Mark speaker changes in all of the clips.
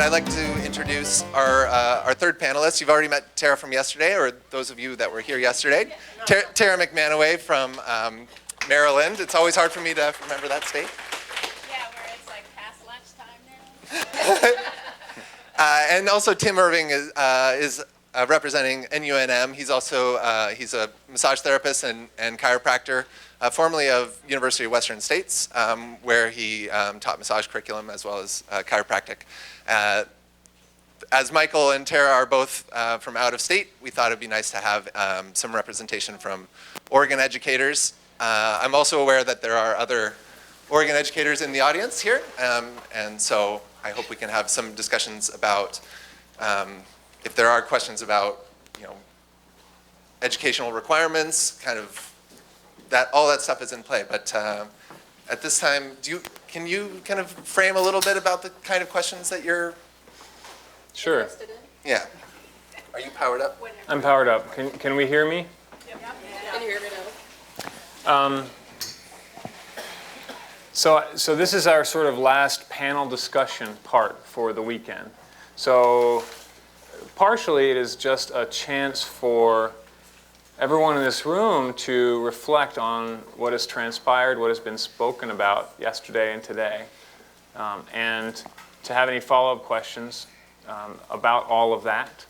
Speaker 1: And I'd like to introduce our third panelist. You've already met Tara from yesterday, or those of you that were here yesterday. Tara McManaway from Maryland. It's always hard for me to remember that state.
Speaker 2: Yeah, where it's like past lunchtime now.
Speaker 1: And also Tim Irving is representing NUNM. He's also he's a massage therapist and chiropractor, formerly of University of Western States, where he taught massage curriculum as well as chiropractic. As Michael and Tara are both from out of state, we thought it'd be nice to have some representation from Oregon educators. I'm also aware that there are other Oregon educators in the audience here, and so I hope we can have some discussions about if there are questions about, educational requirements, kind of that, all that stuff is in play. But at this time, can you kind of frame a little bit about the kind of questions that you're
Speaker 3: Sure.
Speaker 2: interested in?
Speaker 1: Yeah. Are you powered up?
Speaker 3: I'm powered up. Can we hear me?
Speaker 2: Yep. Can you hear me now?
Speaker 3: So this is our sort of last panel discussion part for the weekend. So partially it is just a chance for everyone in this room to reflect on what has transpired, what has been spoken about yesterday and today, and to have any follow-up questions about all of that,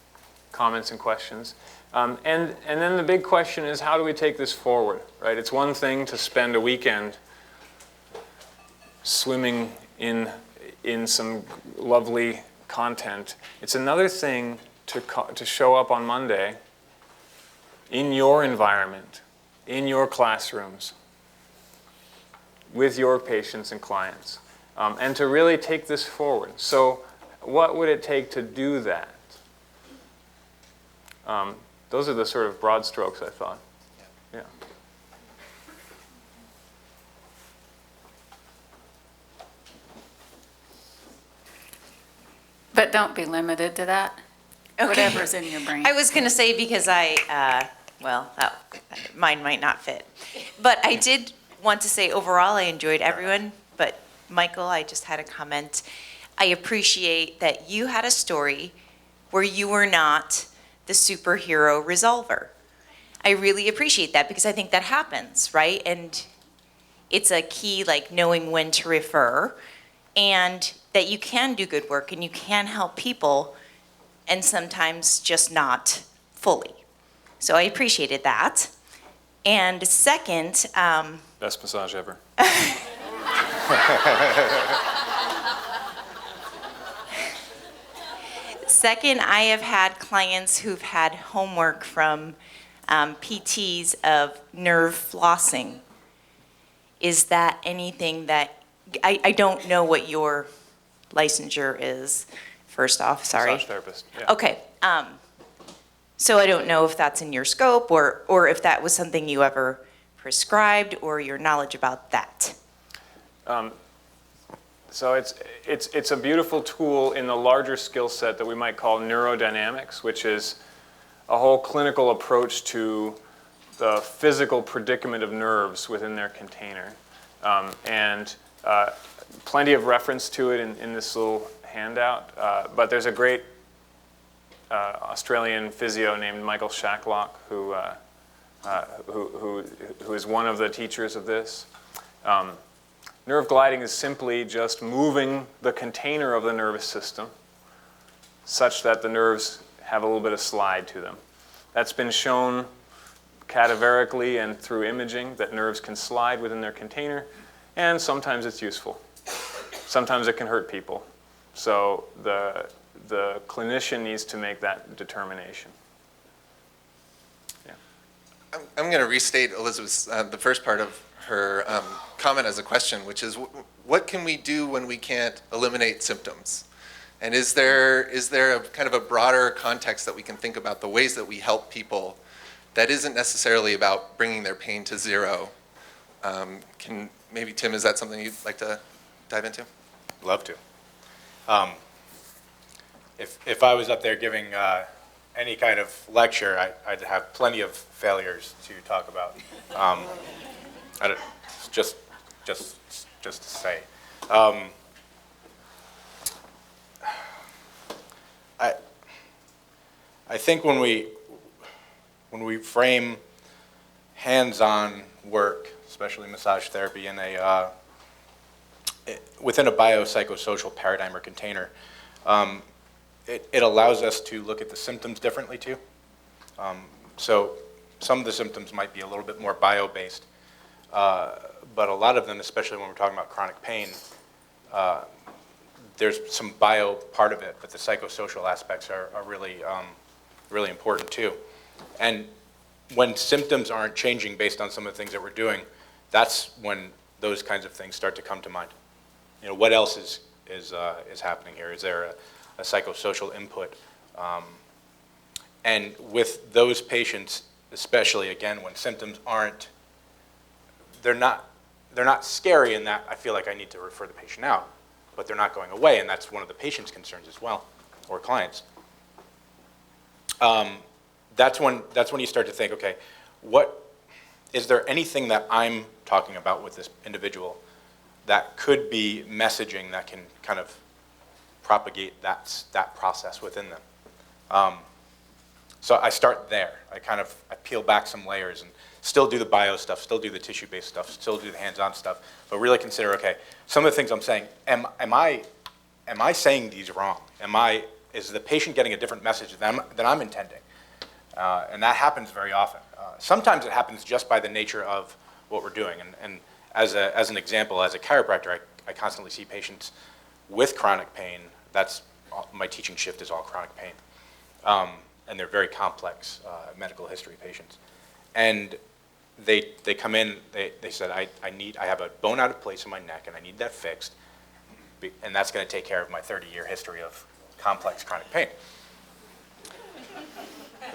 Speaker 3: comments and questions. And then the big question is, how do we take this forward, right? It's one thing to spend a weekend swimming in some lovely content. It's another thing to show up on Monday in your environment, in your classrooms, with your patients and clients, and to really take this forward. So what would it take to do that? Those are the sort of broad strokes, I thought. Yeah.
Speaker 4: But don't be limited to that.
Speaker 5: Okay.
Speaker 4: Whatever's in your brain.
Speaker 5: I was going to say, because mine might not fit. But I did want to say overall I enjoyed everyone, but Michael, I just had a comment. I appreciate that you had a story where you were not the superhero resolver. I really appreciate that because I think that happens, right? And it's a key, like knowing when to refer, and that you can do good work and you can help people, and sometimes just not fully. So I appreciated that. And second,
Speaker 3: Best massage ever.
Speaker 5: Second, I have had clients who've had homework from PTs of nerve flossing. Is that anything that, I don't know what your licensure is, first off, sorry.
Speaker 3: Massage therapist, yeah.
Speaker 5: Okay, so I don't know if that's in your scope or if that was something you ever prescribed or your knowledge about that.
Speaker 3: So it's a beautiful tool in the larger skill set that we might call neurodynamics, which is a whole clinical approach to the physical predicament of nerves within their container. And plenty of reference to it in this little handout. But there's a great Australian physio named Michael Shacklock who is one of the teachers of this. Nerve gliding is simply just moving the container of the nervous system such that the nerves have a little bit of slide to them. That's been shown cadaverically and through imaging that nerves can slide within their container, and sometimes it's useful. Sometimes it can hurt people. So the clinician needs to make that determination. Yeah.
Speaker 1: I'm going to restate Elizabeth's, the first part of her comment as a question, which is, what can we do when we can't eliminate symptoms? And is there a kind of a broader context that we can think about the ways that we help people that isn't necessarily about bringing their pain to zero? Maybe, Tim, is that something you'd like to dive into?
Speaker 6: Love to. If I was up there giving any kind of lecture, I'd have plenty of failures to talk about. Just to say. I think when we frame hands-on work, especially massage therapy, in within a biopsychosocial paradigm or container, it allows us to look at the symptoms differently too. So some of the symptoms might be a little bit more bio-based, but a lot of them, especially when we're talking about chronic pain, there's some bio part of it, but the psychosocial aspects are really, really important too. And when symptoms aren't changing based on some of the things that we're doing, that's when those kinds of things start to come to mind. You know, what else is happening here? Is there a psychosocial input? And with those patients, especially again when symptoms aren't, they're not scary in that I feel like I need to refer the patient out, but they're not going away, and that's one of the patient's concerns as well, or clients. That's when you start to think, okay, is there anything that I'm talking about with this individual that could be messaging that can kind of propagate that process within them? So I start there. I peel back some layers and still do the bio stuff, still do the tissue-based stuff, still do the hands-on stuff, but really consider, okay, some of the things I'm saying, am I saying these wrong? Is the patient getting a different message than I'm intending? And that happens very often. Sometimes it happens just by the nature of what we're doing. And as an example, as a chiropractor, I constantly see patients with chronic pain. My teaching shift is all chronic pain. And they're very complex medical history patients. And they come in, they said, I have a bone out of place in my neck and I need that fixed. And that's going to take care of my 30-year history of complex chronic pain.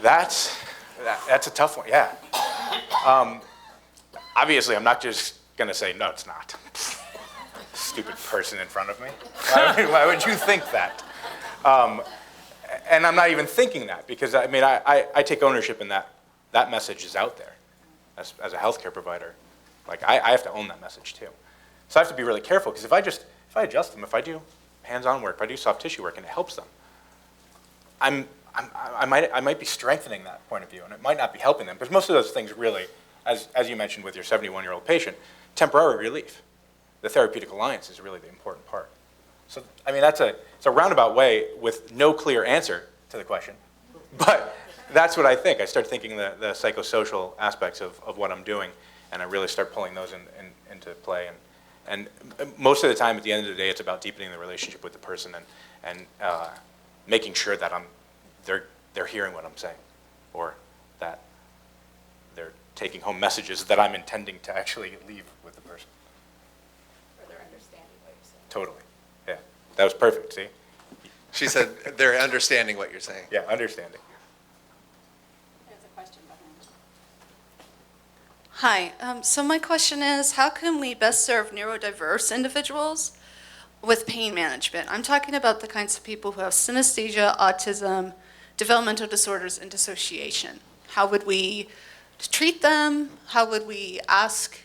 Speaker 6: That's a tough one, yeah. Obviously, I'm not just going to say, no, it's not. Stupid person in front of me. Why would you think that? And I'm not even thinking that, because I take ownership in that message is out there as a healthcare provider. Like, I have to own that message too. So I have to be really careful, because if I adjust them, if I do hands-on work, if I do soft tissue work and it helps them, I might be strengthening that point of view, and it might not be helping them. Because most of those things really, as you mentioned with your 71-year-old patient, temporary relief. The therapeutic alliance is really the important part. So, it's a roundabout way with no clear answer to the question, but that's what I think. I start thinking the psychosocial aspects of what I'm doing, and I really start pulling those into play. And most of the time, at the end of the day, it's about deepening the relationship with the person and making sure that they're hearing what I'm saying, or that they're taking home messages that I'm intending to actually leave with the person.
Speaker 2: Or they're understanding what you're saying.
Speaker 6: Totally. Yeah. That was perfect, see?
Speaker 1: She said they're understanding what you're saying.
Speaker 6: Yeah, understanding.
Speaker 2: There's a question behind it.
Speaker 7: Hi, so my question is, how can we best serve neurodiverse individuals with pain management? I'm talking about the kinds of people who have synesthesia, autism, developmental disorders, and dissociation. How would we treat them? How would we ask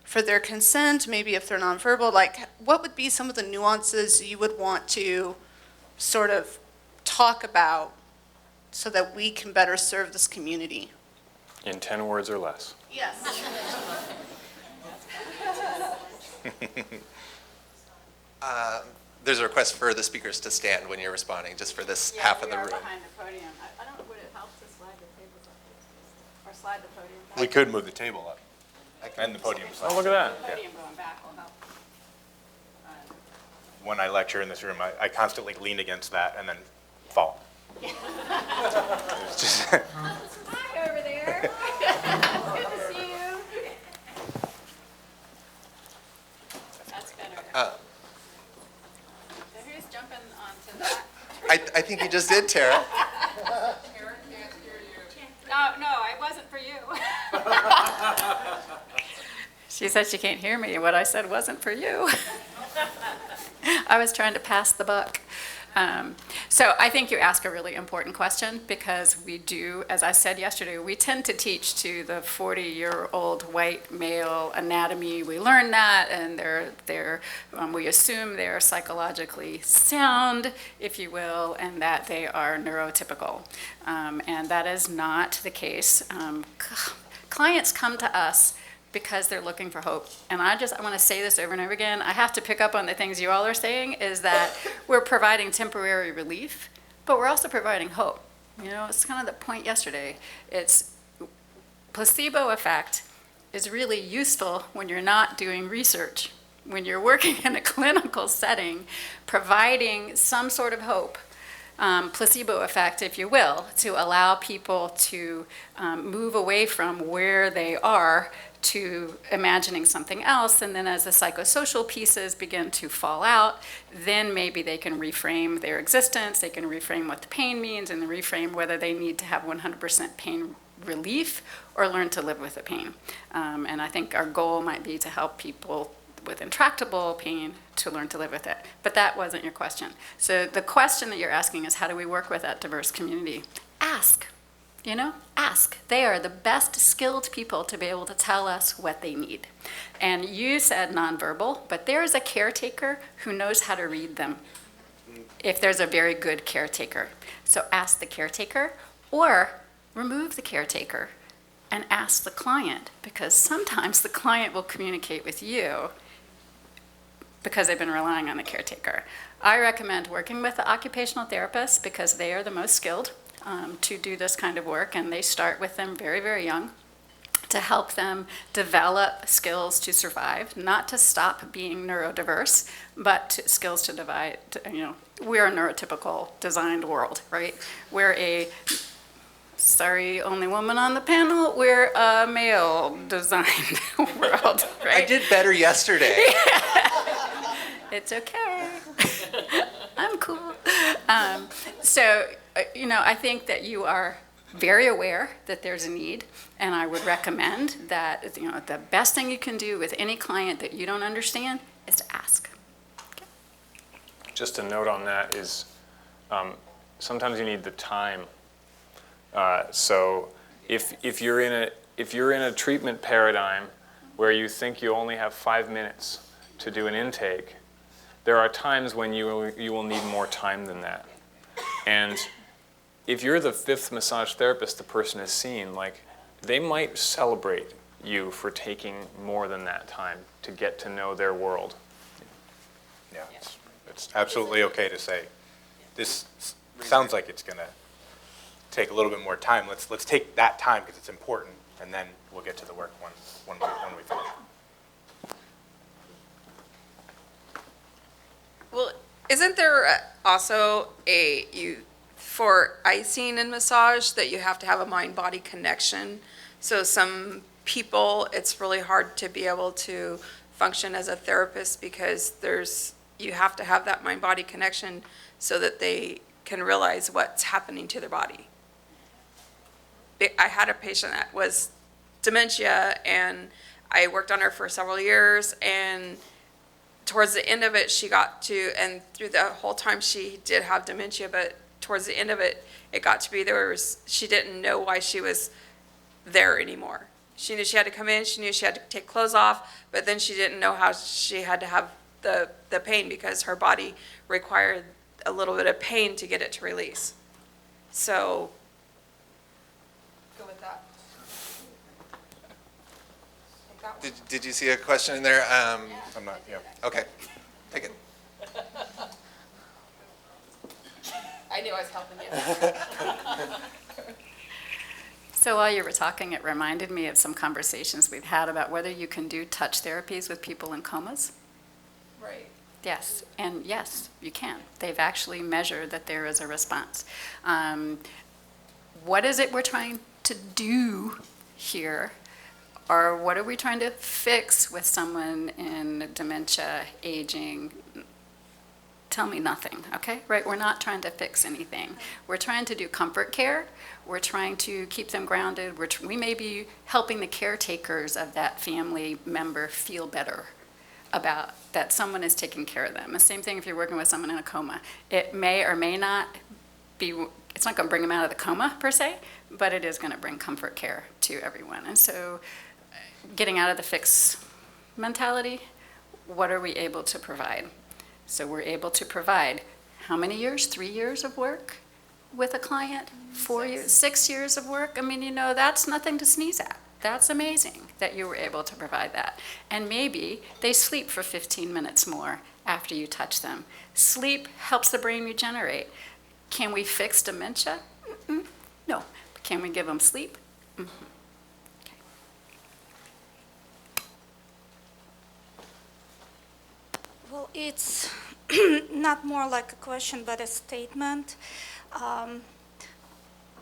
Speaker 7: for their consent, maybe if they're nonverbal? Like, what would be some of the nuances you would want to sort of talk about so that we can better serve this community?
Speaker 3: In 10 words or less.
Speaker 7: Yes.
Speaker 1: There's a request for the speakers to stand when you're responding, just for this half of the room.
Speaker 2: Behind the podium. I don't know, would it help to slide the tables up? Or slide the podium back?
Speaker 6: We could move the table up and the podium
Speaker 3: Oh,
Speaker 6: slide.
Speaker 3: look at that.
Speaker 2: The podium going back will help.
Speaker 6: When I lecture in this room, I constantly lean against that and then fall. It's just
Speaker 2: Hi over there. Good to see you. That's better. So who's jumping onto that?
Speaker 1: I think you just did, Tara.
Speaker 2: No, I wasn't for you.
Speaker 4: She said she can't hear me, and what I said wasn't for you. I was trying to pass the buck.
Speaker 2: So I think you ask a really important question, because we do, as I said yesterday, we tend to teach to the 40-year-old white male anatomy. We learn that, and we assume they're psychologically sound, if you will, and that they are neurotypical. And that is not the case. Clients come to us because they're looking for hope. And I want to say this over and over again. I have to pick up on the things you all are saying, is that we're providing temporary relief, but we're also providing hope. You know, it's kind of the point yesterday. It's placebo effect is really useful when you're not doing research. When you're working in a clinical setting, providing some sort of hope, placebo effect, if you will, to allow people to move away from where they are to imagining something else, and then as the psychosocial pieces begin to fall out, then maybe they can reframe their existence, they can reframe what the pain means, and then reframe whether they need to have 100% pain relief or learn to live with the pain. And I think our goal might be to help people with intractable pain to learn to live with it. But that wasn't your question. So the question that you're asking is, how do we work with that diverse community? Ask. You know, ask. They are the best skilled people to be able to tell us what they need. And you said nonverbal, but there is a caretaker who knows how to read them, if there's a very good caretaker. So ask the caretaker, or remove the caretaker and ask the client, because sometimes the client will communicate with you because they've been relying on the caretaker. I recommend working with the occupational therapist, because they are the most skilled to do this kind of work, and they start with them very, very young to help them develop skills to survive, not to stop being neurodiverse, but skills to divide. You know, we're a neurotypical designed world, right? We're a, sorry, only woman on the panel, we're a male designed world, right?
Speaker 1: I did better yesterday.
Speaker 2: It's okay. I'm cool. You know, I think that you are very aware that there's a need, and I would recommend that, you know, the best thing you can do with any client that you don't understand is to ask. Okay.
Speaker 3: Just a note on that is, sometimes you need the time. So if you're in a treatment paradigm where you think you only have 5 minutes to do an intake, there are times when you will need more time than that. And if you're the 5th massage therapist the person has seen, like, they might celebrate you for taking more than that time to get to know their world.
Speaker 6: Yeah, it's absolutely okay to say, this sounds like it's gonna take a little bit more time. Let's take that time because it's important, and then we'll get to the work when we finish.
Speaker 8: Well, isn't there also for icing and massage, that you have to have a mind-body connection? So some people, it's really hard to be able to function as a therapist, because you have to have that mind-body connection so that they can realize what's happening to their body. I had a patient that was dementia, and I worked on her for several years, and towards the end of it, and through the whole time she did have dementia, but towards the end of it, it got to be she didn't know why she was there anymore. She knew she had to come in, she knew she had to take clothes off, but then she didn't know how she had to have the pain, because her body required a little bit of pain to get it to release. So, go with that.
Speaker 1: Did you see a question in there?
Speaker 6: I'm not, yeah.
Speaker 1: Okay, take it.
Speaker 8: I knew I was helping you.
Speaker 2: So while you were talking, it reminded me of some conversations we've had about whether you can do touch therapies with people in comas.
Speaker 8: Right.
Speaker 2: Yes, and yes, you can. They've actually measured that there is a response. What is it we're trying to do here? Or what are we trying to fix with someone in dementia, aging? Tell me nothing, okay? Right, we're not trying to fix anything. We're trying to do comfort care. We're trying to keep them grounded. We may be helping the caretakers of that family member feel better. about that someone is taking care of them. The same thing if you're working with someone in a coma. It may or may not be, it's not going to bring them out of the coma per se, but it is going to bring comfort care to everyone. And so getting out of the fix mentality, what are we able to provide? So we're able to provide how many years? 3 years of work with a client? 4 years? 6 years of work? I mean, that's nothing to sneeze at. That's amazing that you were able to provide that. And maybe they sleep for 15 minutes more after you touch them. Sleep helps the brain regenerate. Can we fix dementia? No. But can we give them sleep?
Speaker 9: Well, it's not more like a question, but a statement.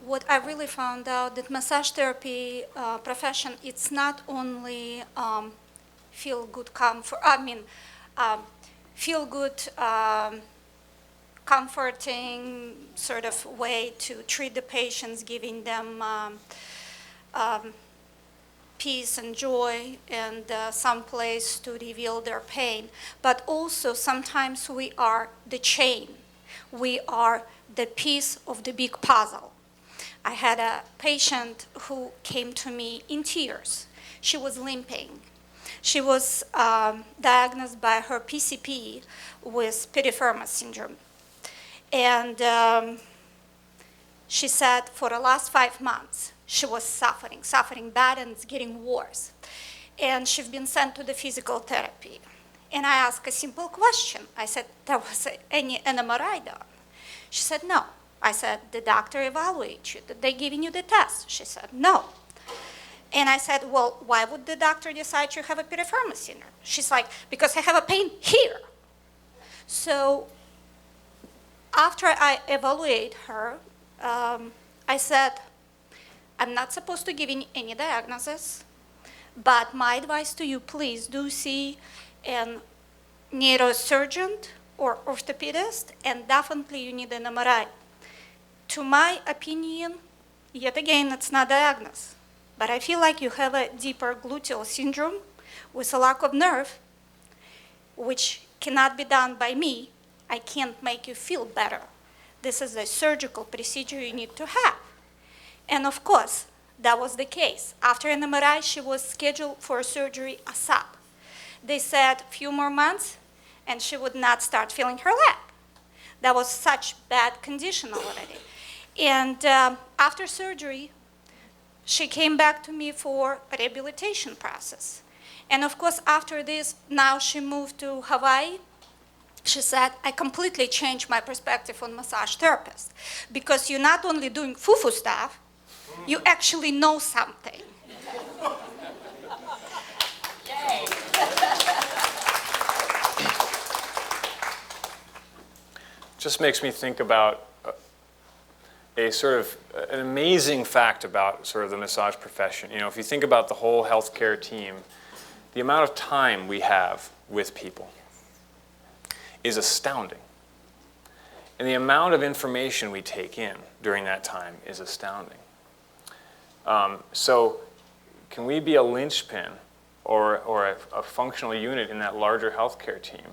Speaker 9: What I really found out that massage therapy profession, it's not only feel good comfort. Feel good, comforting sort of way to treat the patients, giving them peace and joy and some place to reveal their pain. But also sometimes we are the chain. We are the piece of the big puzzle. I had a patient who came to me in tears. She was limping. She was diagnosed by her PCP with piriformis syndrome. And she said for the last 5 months, she was suffering bad, and it's getting worse. And she's been sent to the physical therapy. And I asked a simple question. I said, there was any MRI done? She said, no. I said, the doctor evaluated you. Did they giving you the test? She said, no. And I said, well, why would the doctor decide you have a piriformis syndrome? She's like, because I have a pain here. So after I evaluate her, I said, I'm not supposed to give you any diagnosis, but my advice to you, please do see a neurosurgeon or orthopedist, and definitely you need an MRI. To my opinion, yet again, it's not diagnosed, but I feel like you have a deeper gluteal syndrome with a lack of nerve, which cannot be done by me. I can't make you feel better. This is a surgical procedure you need to have. And of course, that was the case. After an MRI, she was scheduled for surgery ASAP. They said a few more months, and she would not start feeling her leg. That was such bad condition already. And after surgery, she came back to me for a rehabilitation process. And of course, after this, now she moved to Hawaii. She said, I completely changed my perspective on massage therapist, because you're not only doing foo-foo stuff, you actually know something.
Speaker 3: Just makes me think about a sort of an amazing fact about sort of the massage profession. If you think about the whole healthcare team, the amount of time we have with people is astounding. And the amount of information we take in during that time is astounding. So can we be a linchpin or a functional unit in that larger healthcare team?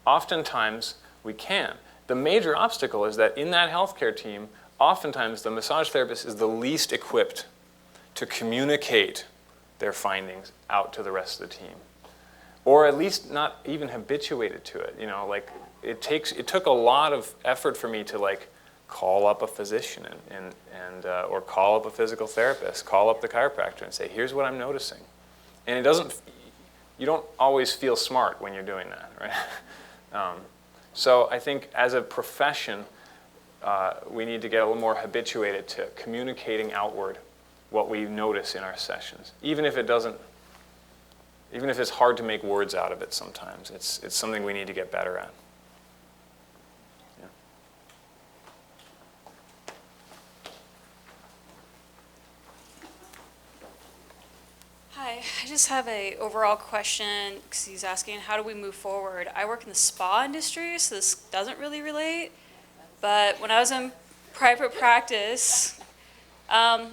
Speaker 3: Oftentimes we can. The major obstacle is that in that healthcare team, oftentimes the massage therapist is the least equipped to communicate their findings out to the rest of the team, or at least not even habituated to it. It took a lot of effort for me to call up a physician or call up a physical therapist, call up the chiropractor and say, here's what I'm noticing. And you don't always feel smart when you're doing that, right? So I think as a profession, we need to get a little more habituated to communicating outward what we notice in our sessions, even if it's hard to make words out of it sometimes. It's something we need to get better at. Yeah.
Speaker 4: Hi, I just have a overall question, because he's asking, how do we move forward? I work in the spa industry, so this doesn't really relate. But when I was in private practice,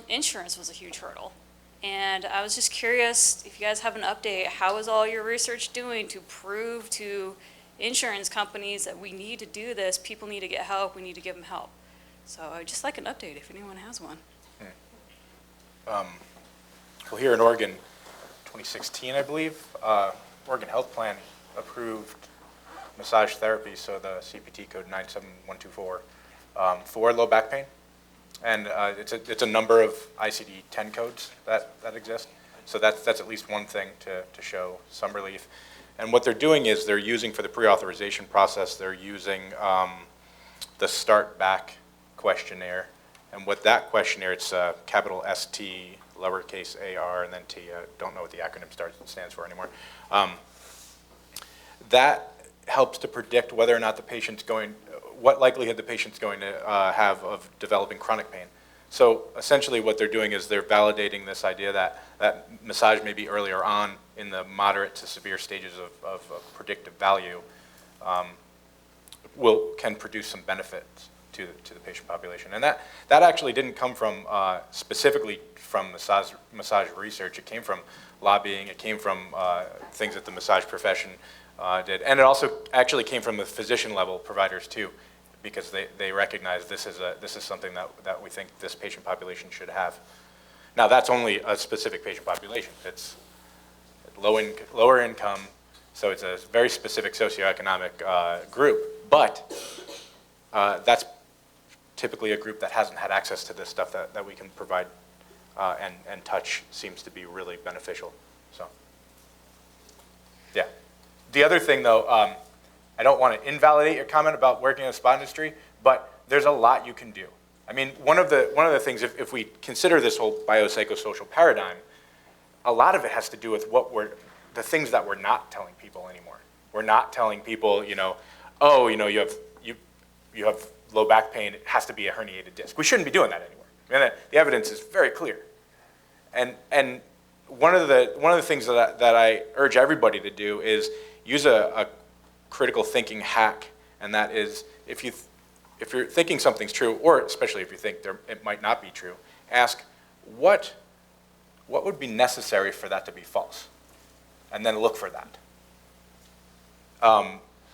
Speaker 4: insurance was a huge hurdle. And I was just curious if you guys have an update. How is all your research doing to prove to insurance companies that we need to do this? People need to get help. We need to give them help. So I'd just like an update if anyone has one.
Speaker 6: Well, here in Oregon, 2016, I believe, Oregon Health Plan approved massage therapy, so the CPT code 97124, for low back pain. And it's a number of ICD-10 codes that exist. So that's at least one thing to show some relief. And what they're doing is they're using, for the pre-authorization process, they're using the Start Back questionnaire. And what that questionnaire, it's capital ST, lowercase AR, and then T. I don't know what the acronym stands for anymore. That helps to predict whether or not the patient's what likelihood the patient's going to have of developing chronic pain. So essentially what they're doing is they're validating this idea that massage may be earlier on in the moderate to severe stages of predictive value can produce some benefits to the patient population. And that actually didn't come from specifically from massage research. It came from lobbying. It came from things that the massage profession did. And it also actually came from the physician level providers too, because they recognize this is something that we think this patient population should have. Now that's only a specific patient population. It's lower income, so it's a very specific socioeconomic group, but that's typically a group that hasn't had access to this stuff that we can provide, and touch seems to be really beneficial, so. Yeah. The other thing though, I don't want to invalidate your comment about working in the spa industry, but there's a lot you can do. I mean, one of the things, if we consider this whole biopsychosocial paradigm, a lot of it has to do with the things that we're not telling people anymore. We're not telling people, you have low back pain, it has to be a herniated disc. We shouldn't be doing that anymore. I mean, the evidence is very clear. And one of the things that I urge everybody to do is use a critical thinking hack, and that is if you're thinking something's true, or especially if you think it might not be true, ask what would be necessary for that to be false, and then look for that.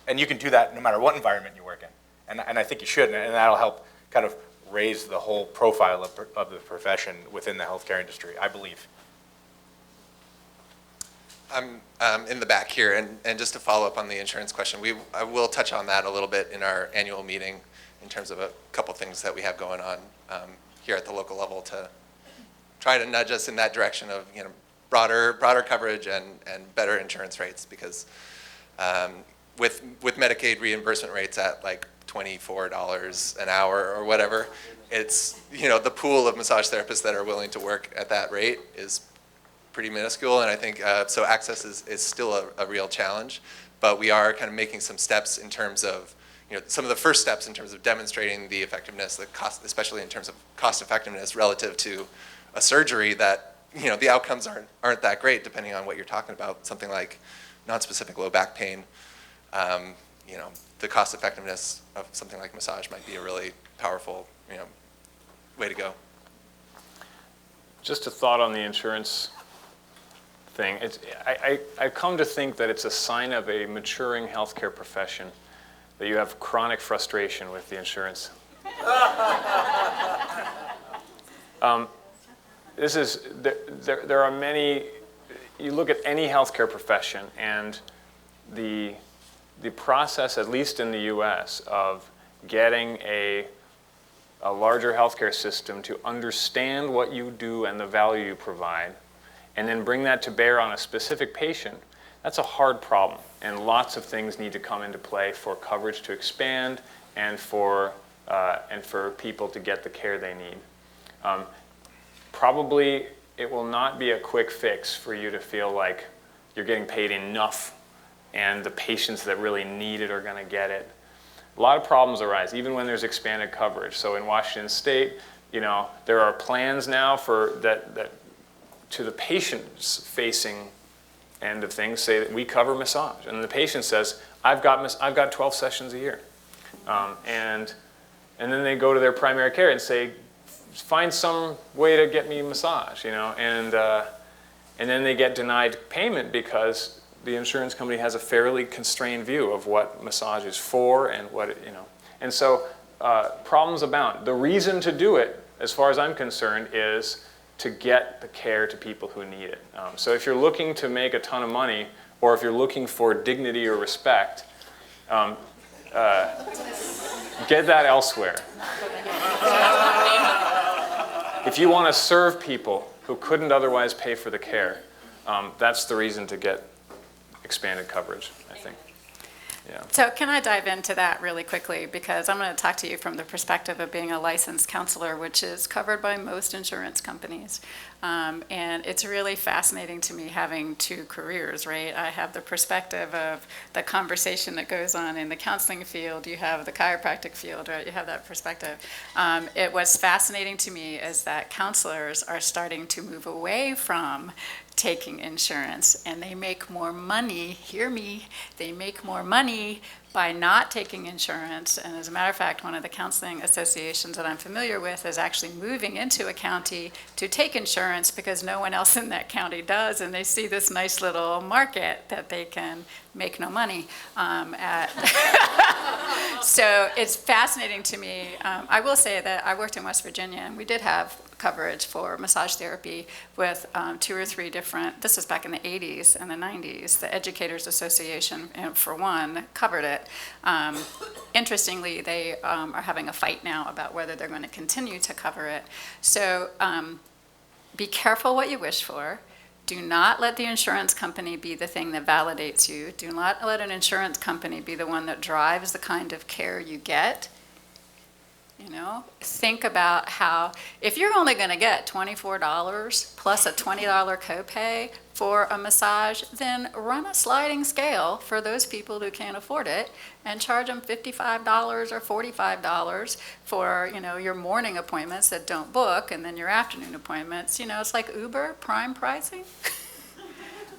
Speaker 6: And you can do that no matter what environment you work in, and I think you should, and that'll help kind of raise the whole profile of the profession within the healthcare industry, I believe.
Speaker 1: I'm in the back here, and just to follow up on the insurance question, I will touch on that a little bit in our annual meeting in terms of a couple things that we have going on here at the local level to try to nudge us in that direction of broader coverage and better insurance rates, because with Medicaid reimbursement rates at like $24 an hour or whatever, it's the pool of massage therapists that are willing to work at that rate is pretty minuscule, and I think so access is still a real challenge, but we are kind of making some steps in terms of some of the first steps in terms of demonstrating the effectiveness, the cost, especially in terms of cost effectiveness relative to a surgery that the outcomes aren't that great depending on what you're talking about. Something like non-specific low back pain, the cost effectiveness of something like massage might be a really powerful way to go.
Speaker 3: Just a thought on the insurance thing. I come to think that it's a sign of a maturing healthcare profession that you have chronic frustration with the insurance. There are many, you look at any healthcare profession, and the process, at least in the US, of getting a larger healthcare system to understand what you do and the value you provide, and then bring that to bear on a specific patient, that's a hard problem. And lots of things need to come into play for coverage to expand and for people to get the care they need. Probably it will not be a quick fix for you to feel like you're getting paid enough and the patients that really need it are going to get it. A lot of problems arise, even when there's expanded coverage. So in Washington State, there are plans now for that to the patient-facing end of things say that we cover massage, and the patient says, I've got 12 sessions a year, and then they go to their primary care and say, find some way to get me a massage, and then they get denied payment because the insurance company has a fairly constrained view of what massage is for and and so problems abound. The reason to do it, as far as I'm concerned, is to get the care to people who need it. So if you're looking to make a ton of money, or if you're looking for dignity or respect, get that elsewhere. If you want to serve people who couldn't otherwise pay for the care, that's the reason to get expanded coverage, I think. Yeah.
Speaker 2: So can I dive into that really quickly? Because I'm going to talk to you from the perspective of being a licensed counselor, which is covered by most insurance companies. And it's really fascinating to me having two careers, right? I have the perspective of the conversation that goes on in the counseling field. You have the chiropractic field, right? You have that perspective. It was fascinating to me is that counselors are starting to move away from taking insurance, and they make more money, hear me, they make more money by not taking insurance. And as a matter of fact, one of the counseling associations that I'm familiar with is actually moving into a county to take insurance because no one else in that county does, and they see this nice little market that they can make no money at. So it's fascinating to me. I will say that I worked in West Virginia, and we did have coverage for massage therapy with 2 or 3 different, this was back in the 80s and the 90s. The Educators Association, for one, covered it. Interestingly, they are having a fight now about whether they're going to continue to cover it. So be careful what you wish for. Do not let the insurance company be the thing that validates you. Do not let an insurance company be the one that drives the kind of care you get. Think about how, if you're only going to get $24 plus a $20 copay for a massage, then run a sliding scale for those people who can't afford it and charge them $55 or $45 for, your morning appointments that don't book, and then your afternoon appointments. It's like Uber, prime pricing.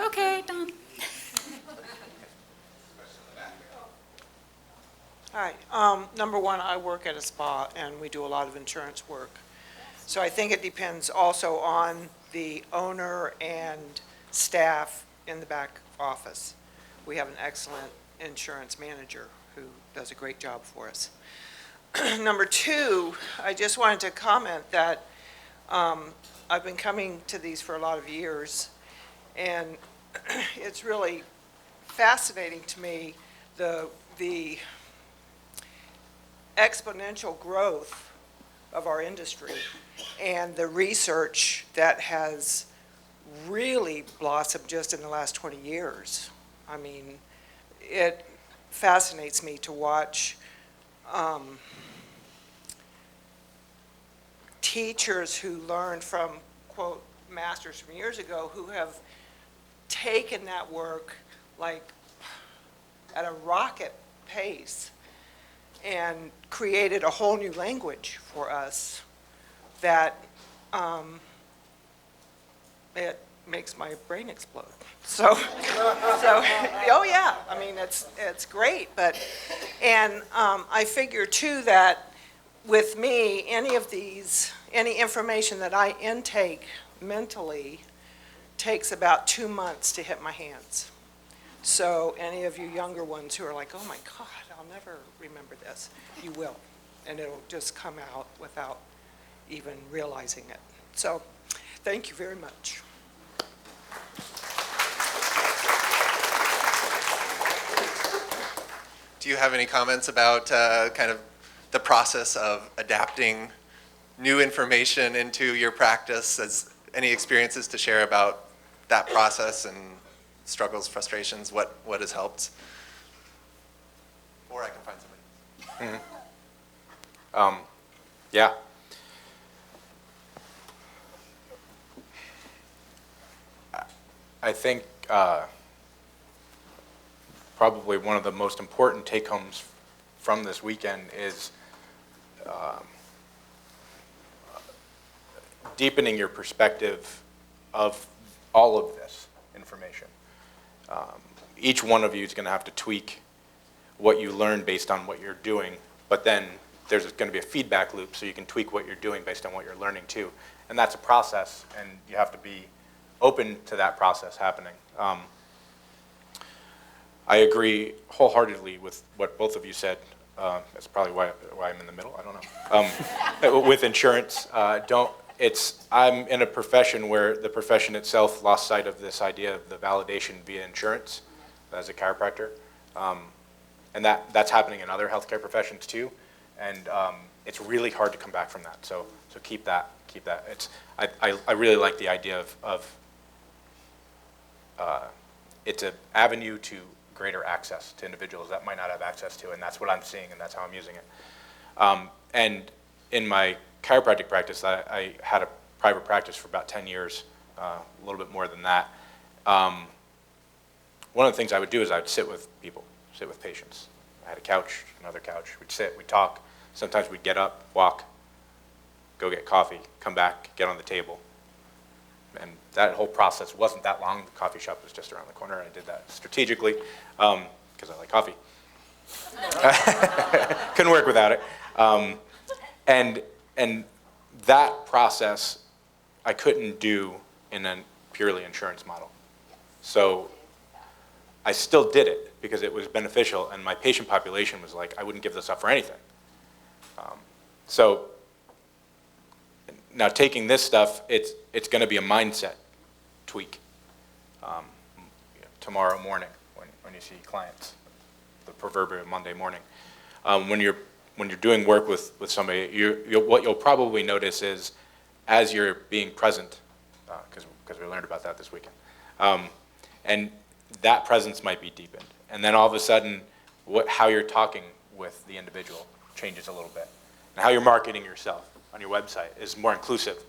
Speaker 2: Okay, done.
Speaker 10: Hi. Number one, I work at a spa, and we do a lot of insurance work. So I think it depends also on the owner and staff in the back office. We have an excellent insurance manager who does a great job for us. Number two, I just wanted to comment that I've been coming to these for a lot of years, and it's really fascinating to me the exponential growth of our industry and the research that has really blossomed just in the last 20 years. I mean, it fascinates me to watch teachers who learned from, quote, masters from years ago who have taken that work like at a rocket pace and created a whole new language for us that it makes my brain explode. So, oh yeah, I mean, it's great, and I figure too that with me, any information that I intake mentally takes about 2 months to hit my hands. So any of you younger ones who are like, oh my God, I'll never remember this, you will. And it'll just come out without even realizing it. So thank you very much.
Speaker 1: Do you have any comments about kind of the process of adapting new information into your practice? Any experiences to share about that process and struggles, frustrations, what has helped? Or I can find somebody.
Speaker 6: Mm-hmm. Yeah. I think probably one of the most important take-homes from this weekend is deepening your perspective of all of this information. Each one of you is going to have to tweak what you learn based on what you're doing, but then there's going to be a feedback loop, so you can tweak what you're doing based on what you're learning too. And that's a process, and you have to be open to that process happening. I agree wholeheartedly with what both of you said. That's probably why I'm in the middle, I don't know. With insurance, I'm in a profession where the profession itself lost sight of this idea of the validation via insurance as a chiropractor. And that's happening in other healthcare professions too. And it's really hard to come back from that. So keep that. I really like the idea of it's an avenue to greater access to individuals that might not have access to, and that's what I'm seeing, and that's how I'm using it. And in my chiropractic practice, I had a private practice for about 10 years, a little bit more than that. One of the things I would do is I would sit with people, sit with patients. I had a couch, another couch. We'd sit, we'd talk. Sometimes we'd get up, walk, go get coffee, come back, get on the table. And that whole process wasn't that long. The coffee shop was just around the corner. I did that strategically because I like coffee. Couldn't work without it. And that process I couldn't do in a purely insurance model. So I still did it because it was beneficial, and my patient population was like, I wouldn't give this up for anything. So now taking this stuff, it's going to be a mindset tweak tomorrow morning when you see clients, the proverbial Monday morning. When you're doing work with somebody, what you'll probably notice is as you're being present, because we learned about that this weekend, and that presence might be deepened. And then all of a sudden, how you're talking with the individual changes a little bit. And how you're marketing yourself on your website is more inclusive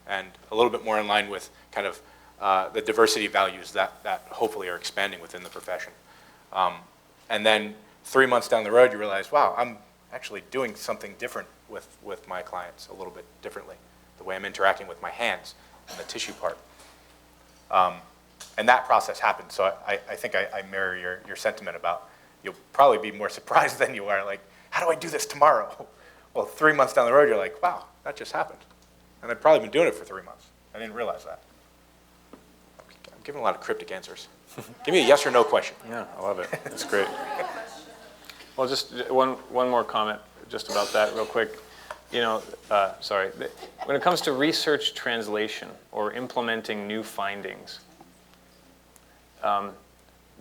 Speaker 6: and a little bit more in line with kind of the diversity values that hopefully are expanding within the profession. And then 3 months down the road, you realize, wow, I'm actually doing something different with my clients, a little bit differently, the way I'm interacting with my hands and the tissue part. And that process happens. So I think I mirror your sentiment about you'll probably be more surprised than you are, like, how do I do this tomorrow? Well, 3 months down the road, you're like, wow, that just happened. And I've probably been doing it for 3 months. I didn't realize that. I'm giving a lot of cryptic answers. Give me a yes or no question.
Speaker 3: Yeah, I love it. That's great. Well, just one more comment just about that real quick. Sorry. When it comes to research translation or implementing new findings,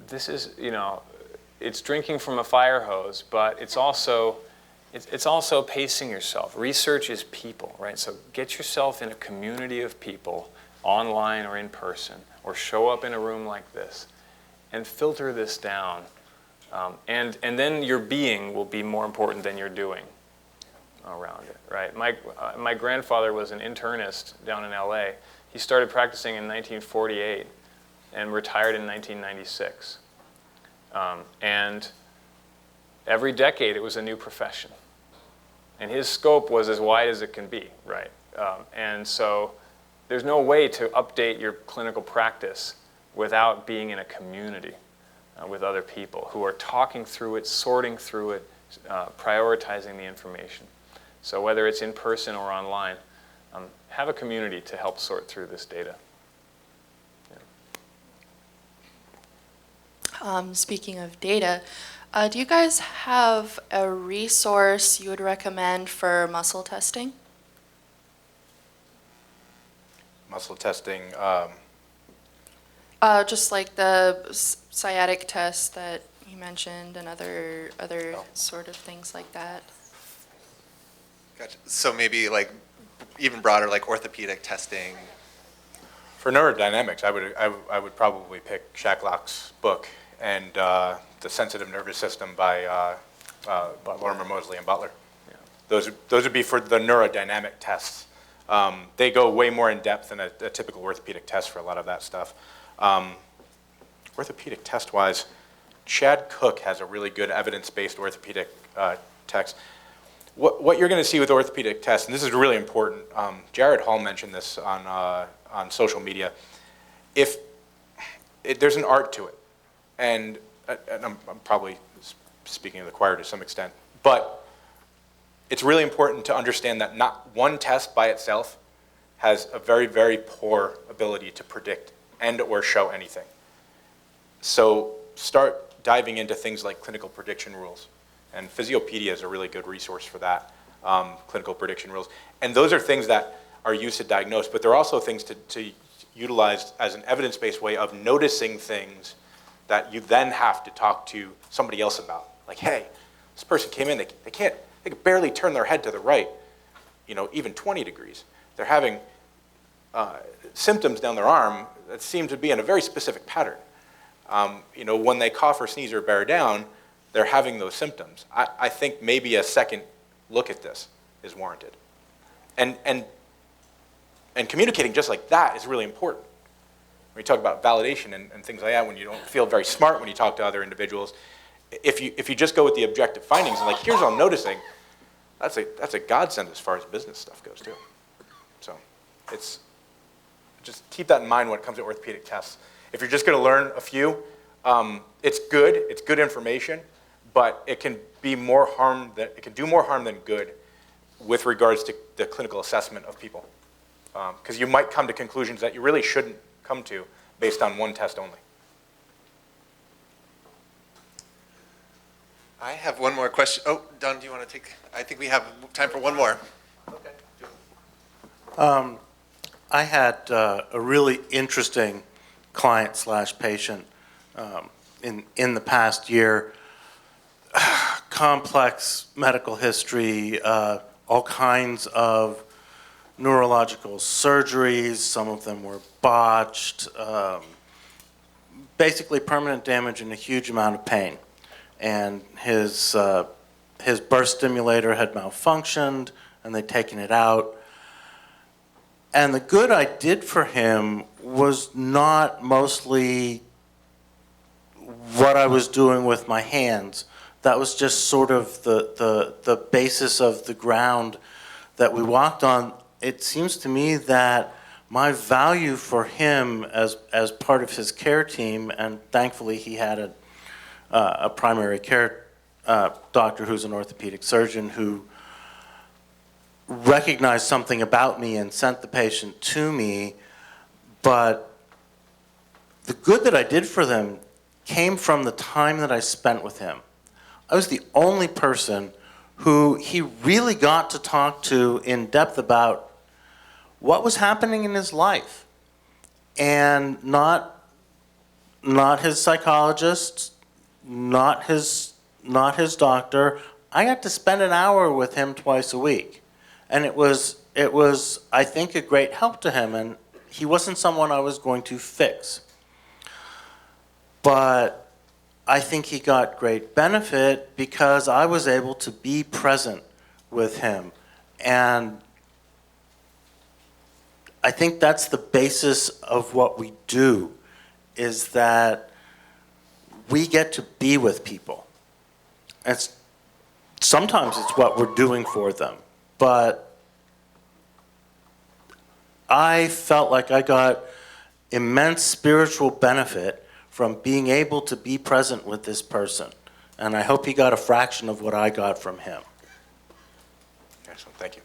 Speaker 3: this is, it's drinking from a fire hose, but it's also pacing yourself. Research is people, right? So get yourself in a community of people, online or in person, or show up in a room like this, and filter this down. And then your being will be more important than your doing around it, right? My grandfather was an internist down in LA. He started practicing in 1948 and retired in 1996. And every decade it was a new profession. And his scope was as wide as it can be, right? And so there's no way to update your clinical practice without being in a community with other people who are talking through it, sorting through it, prioritizing the information. So whether it's in person or online, have a community to help sort through this data.
Speaker 11: Speaking of data, do you guys have a resource you would recommend for muscle testing?
Speaker 6: Muscle testing.
Speaker 11: Just like the sciatic test that you mentioned and other sort of things like that.
Speaker 1: Gotcha. So maybe like even broader, like orthopedic testing.
Speaker 6: For neurodynamics, I would probably pick Shacklock's book and The Sensitive Nervous System by Lorimer Moseley and Butler. Yeah. Those would be for the neurodynamic tests. They go way more in depth than a typical orthopedic test for a lot of that stuff. Orthopedic test-wise, Chad Cook has a really good evidence-based orthopedic text. What you're going to see with orthopedic tests, and this is really important, Jared Hall mentioned this on social media, there's an art to it. And I'm probably speaking of the choir to some extent, but it's really important to understand that not one test by itself has a very, very poor ability to predict and or show anything. So start diving into things like clinical prediction rules. And Physiopedia is a really good resource for that, clinical prediction rules. And those are things that are used to diagnose, but they're also things to utilize as an evidence-based way of noticing things that you then have to talk to somebody else about. Like, hey, this person came in, they can barely turn their head to the right, even 20 degrees. They're having symptoms down their arm that seem to be in a very specific pattern. When they cough or sneeze or bear down, they're having those symptoms. I think maybe a second look at this is warranted. And communicating just like that is really important. When you talk about validation and things like that, when you don't feel very smart when you talk to other individuals, if you just go with the objective findings and like, here's what I'm noticing, that's a godsend as far as business stuff goes too. So just keep that in mind when it comes to orthopedic tests. If you're just going to learn a few, it's good information, but it can do more harm than good with regards to the clinical assessment of people. Because you might come to conclusions that you really shouldn't come to based on one test only.
Speaker 1: I have one more question. Oh, Don, do you want to take? I think we have time for one more.
Speaker 12: I had a really interesting client/patient in the past year. Complex medical history, all kinds of neurological surgeries. Some of them were botched. Basically, permanent damage and a huge amount of pain. And his burst stimulator had malfunctioned, and they'd taken it out. And the good I did for him was not mostly what I was doing with my hands. That was just sort of the basis of the ground that we walked on. It seems to me that my value for him as part of his care team, and thankfully he had a primary care doctor who's an orthopedic surgeon who recognized something about me and sent the patient to me, but the good that I did for them came from the time that I spent with him. I was the only person who he really got to talk to in depth about what was happening in his life, and not his psychologist, not his doctor. I got to spend an hour with him twice a week. And it was, I think, a great help to him, and he wasn't someone I was going to fix. But I think he got great benefit because I was able to be present with him. And I think that's the basis of what we do, is that we get to be with people. And sometimes it's what we're doing for them. But I felt like I got immense spiritual benefit from being able to be present with this person. And I hope he got a fraction of what I got from him.
Speaker 6: Excellent, thank you.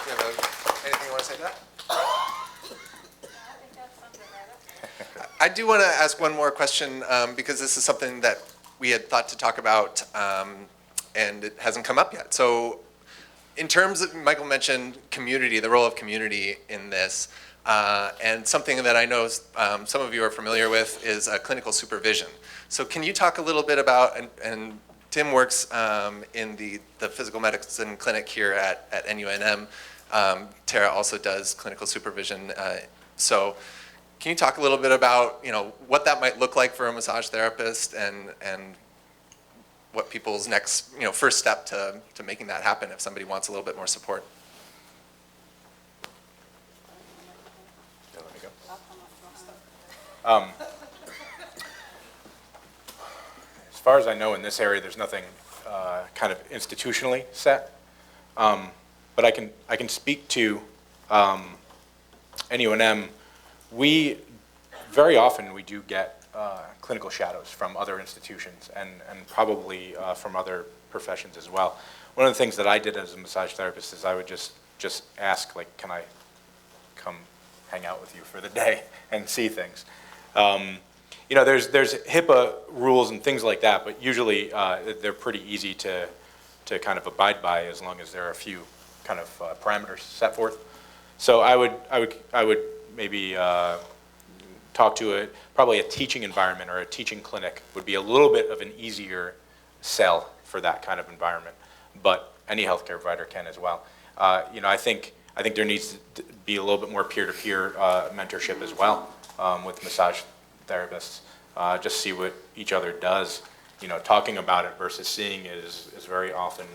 Speaker 1: Do you have anything you want to say to that? I do want to ask one more question because this is something that we had thought to talk about and it hasn't come up yet. So in terms of, Michael mentioned community, the role of community in this, and something that I know some of you are familiar with is clinical supervision. So can you talk a little bit about, and Tim works in the physical medicine clinic here at NUNM. Tara also does clinical supervision. So can you talk a little bit about, what that might look like for a massage therapist and what people's next, first step to making that happen if somebody wants a little bit more support?
Speaker 6: Yeah, let me go. As far as I know, in this area, there's nothing kind of institutionally set. But I can speak to NUNM. Very often we do get clinical shadows from other institutions and probably from other professions as well. One of the things that I did as a massage therapist is I would just ask, like, can I come hang out with you for the day and see things? You know, there's HIPAA rules and things like that, but usually they're pretty easy to kind of abide by as long as there are a few kind of parameters set forth. So I would maybe talk to probably a teaching environment or a teaching clinic would be a little bit of an easier sell for that kind of environment, but any healthcare provider can as well. You know, I think there needs to be a little bit more peer-to-peer mentorship as well with massage therapists. Just see what each other does. You know, talking about it versus seeing it is very often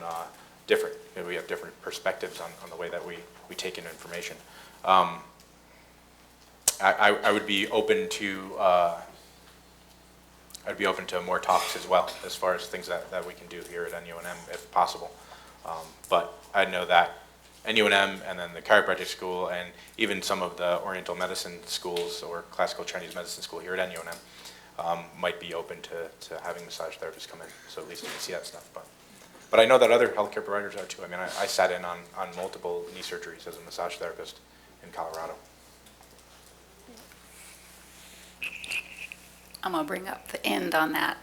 Speaker 6: different. You know, we have different perspectives on the way that we take in information. I would be open to more talks as well, as far as things that we can do here at NUNM if possible. But I know that NUNM and then the chiropractic school and even some of the Oriental medicine schools or classical Chinese medicine school here at NUNM might be open to having massage therapists come in, so at least you can see that stuff. But I know that other healthcare providers are too. I mean, I sat in on multiple knee surgeries as a massage therapist in Colorado.
Speaker 2: I'm going to bring up the end on that.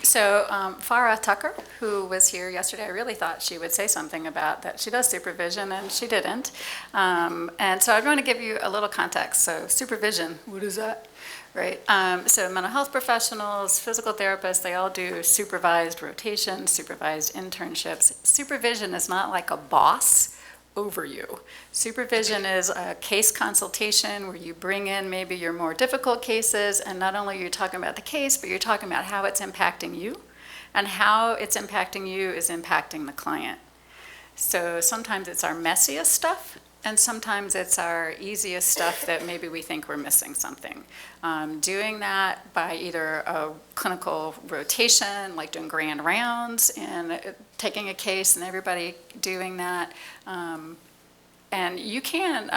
Speaker 2: So Farah Tucker, who was here yesterday, I really thought she would say something about that. She does supervision, and she didn't. And so I'm going to give you a little context. So supervision, what is that? Right? So mental health professionals, physical therapists, they all do supervised rotations, supervised internships. Supervision is not like a boss over you. Supervision is a case consultation where you bring in maybe your more difficult cases, and not only are you talking about the case, but you're talking about how it's impacting you, and how it's impacting you is impacting the client. So sometimes it's our messiest stuff, and sometimes it's our easiest stuff that maybe we think we're missing something. Doing that by either a clinical rotation, like doing grand rounds and taking a case and everybody doing that. And you can,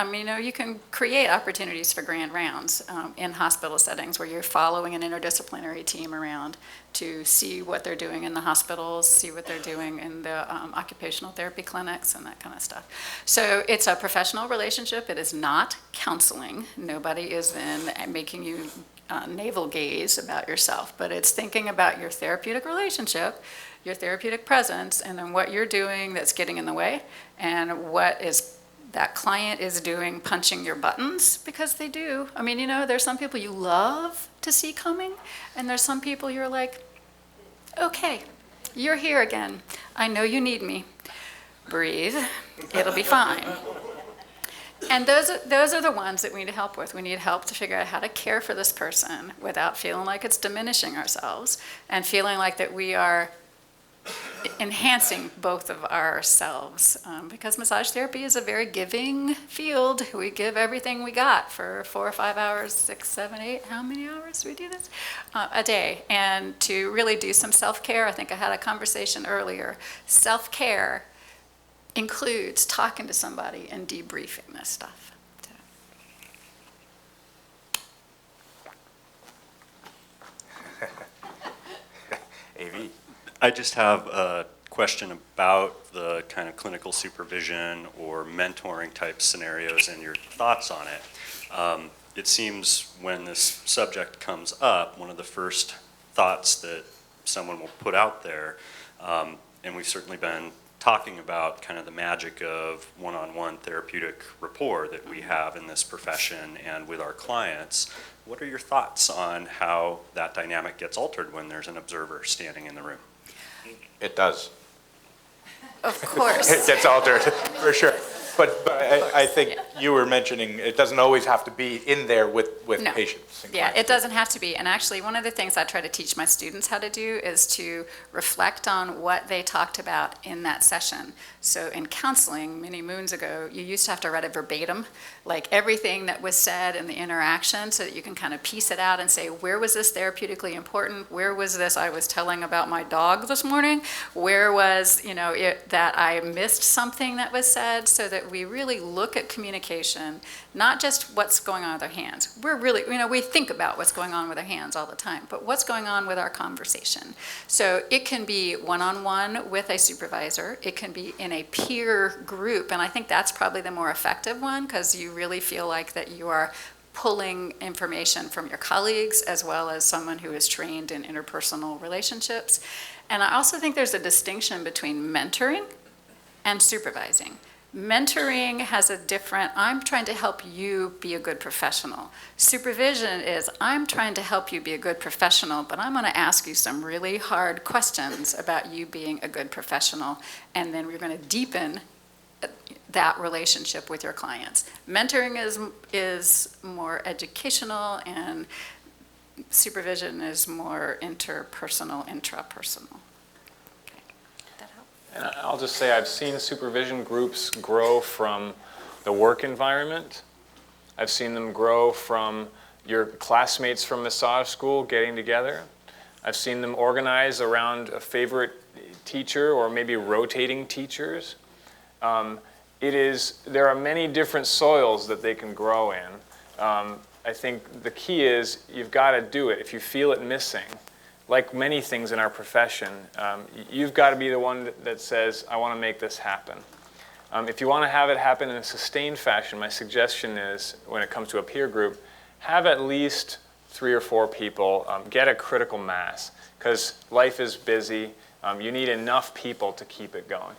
Speaker 2: you can create opportunities for grand rounds in hospital settings where you're following an interdisciplinary team around to see what they're doing in the hospitals, see what they're doing in the occupational therapy clinics and that kind of stuff. So it's a professional relationship. It is not counseling. Nobody is then making you navel gaze about yourself, but it's thinking about your therapeutic relationship, your therapeutic presence, and then what you're doing that's getting in the way, and what is that client is doing, punching your buttons, because they do. I mean, there's some people you love to see coming, and there's some people you're like, okay, you're here again. I know you need me. Breathe, it'll be fine. And those are the ones that we need help with. We need help to figure out how to care for this person without feeling like it's diminishing ourselves and feeling like that we are enhancing both of ourselves, because massage therapy is a very giving field. We give everything we got for 4 or 5 hours, 6, 7, 8, how many hours do we do this? A day. And to really do some self-care, I think I had a conversation earlier, self-care includes talking to somebody and debriefing this stuff.
Speaker 6: AV.
Speaker 13: I just have a question about the kind of clinical supervision or mentoring type scenarios and your thoughts on it. It seems when this subject comes up, one of the first thoughts that someone will put out there, and we've certainly been talking about kind of the magic of one-on-one therapeutic rapport that we have in this profession and with our clients. What are your thoughts on how that dynamic gets altered when there's an observer standing in the room?
Speaker 6: It does.
Speaker 2: Of course.
Speaker 6: It gets altered, for sure. But I think you were mentioning it doesn't always have to be in there with
Speaker 2: No.
Speaker 6: patients. and
Speaker 2: Yeah,
Speaker 6: clients.
Speaker 2: it doesn't have to be. And actually, one of the things I try to teach my students how to do is to reflect on what they talked about in that session. So in counseling, many moons ago, you used to have to write it verbatim, like everything that was said in the interaction, so that you can kind of piece it out and say, where was this therapeutically important? Where was this I was telling about my dog this morning? Where was, that I missed something that was said, so that we really look at communication education, not just what's going on with our hands. We're really, we think about what's going on with our hands all the time, but what's going on with our conversation. So it can be one-on-one with a supervisor. It can be in a peer group, and I think that's probably the more effective one, because you really feel like that you are pulling information from your colleagues as well as someone who is trained in interpersonal relationships. And I also think there's a distinction between mentoring and supervising. Mentoring has a different, I'm trying to help you be a good professional. Supervision is, I'm trying to help you be a good professional, but I'm going to ask you some really hard questions about you being a good professional, and then we're going to deepen that relationship with your clients. Mentoring is more educational, and supervision is more interpersonal, intrapersonal. Okay. That help?
Speaker 3: And I'll just say I've seen supervision groups grow from the work environment. I've seen them grow from your classmates from massage school getting together. I've seen them organize around a favorite teacher or maybe rotating teachers. There are many different soils that they can grow in. I think the key is you've got to do it. If you feel it missing, like many things in our profession, you've got to be the one that says, I want to make this happen. If you want to have it happen in a sustained fashion, my suggestion is, when it comes to a peer group, have at least 3 or 4 people, get a critical mass, because life is busy. You need enough people to keep it going.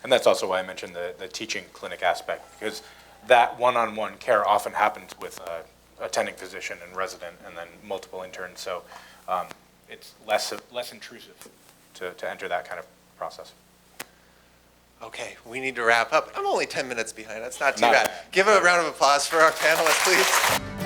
Speaker 6: And that's also why I mentioned the teaching clinic aspect, because that one-on-one care often happens with attending physician and resident and then multiple interns. So it's less intrusive to enter that kind of process.
Speaker 1: Okay, we need to wrap up. I'm only 10 minutes behind. That's not too
Speaker 6: Not
Speaker 1: bad.
Speaker 6: bad.
Speaker 1: Give a round of applause for our panelists, please.